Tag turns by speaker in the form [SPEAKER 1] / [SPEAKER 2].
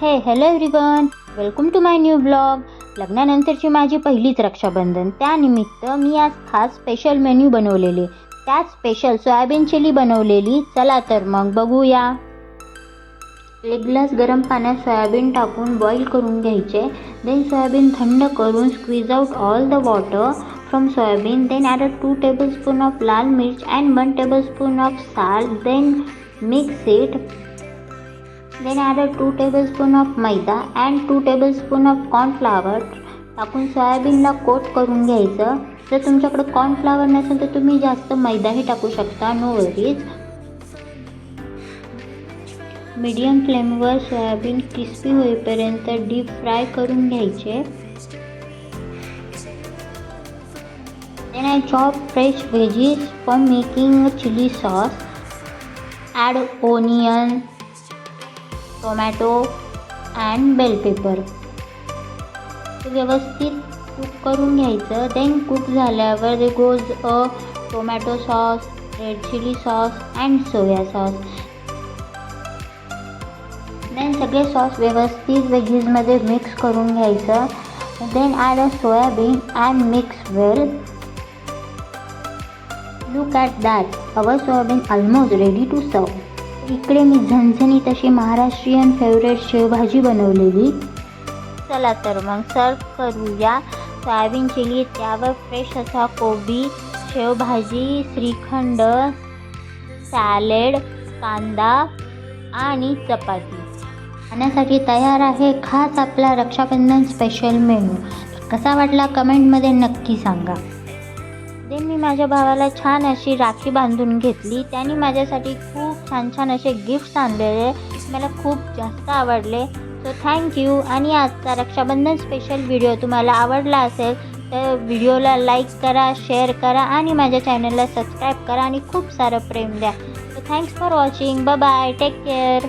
[SPEAKER 1] Hello everyone, welcome to my new blog. लग्नानंतरची माझी पहिलीच रक्षाबंधन. त्यानिमित्त मी आज खास स्पेशल मेन्यू बनवलेले. त्यात स्पेशल सोयाबीन चिली बनवलेली. चला तर मग बघूया. एक ग्लास गरम पाण्यात सोयाबीन टाकून बॉईल करून घ्यायचे. देन सोयाबीन थंड करून squeeze out all the water from soyabean. Then add 2 tablespoon of lal mirch and 1 tablespoon of salt. Then mix it. Then add 2 tablespoon of maida and 2 tablespoon of cornflour टाकून सोयाबीनला coat करून घ्यायचं. जर तुमच्याकडे कॉर्नफ्लावर नसेल तर तुम्ही जास्त मैदाही टाकू शकता, नो वरीज. मीडियम फ्लेमवर सोयाबीन क्रिस्पी होईपर्यंत डीप फ्राय करून घ्यायचे. Then I chop fresh veggies for making chili sauce. Add onion, tomato and bell pepper. व्यवस्थित कुक करून घ्यायचं. देन कुक झाल्यावर there goes tomato sauce, red chilli sauce and soya sauce. Then सगळे sauce व्यवस्थित व्हेजीजमध्ये mix करून घ्यायचं. Then add soya bean and mix well. Look at that, our soya bean almost ready to serve. इकडे मी झणझणीत अशी महाराष्ट्रीयन फेवरेट शेवभाजी बनवलेली. चला तर मग सर्व करूया. सोयाबीन चिली, त्यावर फ्रेश असा कोबी, शेवभाजी, श्रीखंड, सॅलेड, कांदा आणि चपाती खाण्यासाठी तयार आहे खास आपला रक्षाबंधन स्पेशल मेनू. कसा वाटला कमेंटमध्ये नक्की सांगा. देन मी माझ्या भावाला छान अशी राखी बांधून घेतली. त्याने माझ्यासाठी खूप छान छान असे गिफ्ट्स आणलेले, मला खूप जास्त आवडले. So thank you. आणि आजचा रक्षाबंधन स्पेशल व्हिडिओ तुम्हाला आवडला असेल तर व्हिडिओला लाईक करा, शेअर करा आणि माझ्या चॅनलला सबस्क्राईब करा आणि खूप सारं प्रेम द्या. So thanks for watching. Bye bye. Take care.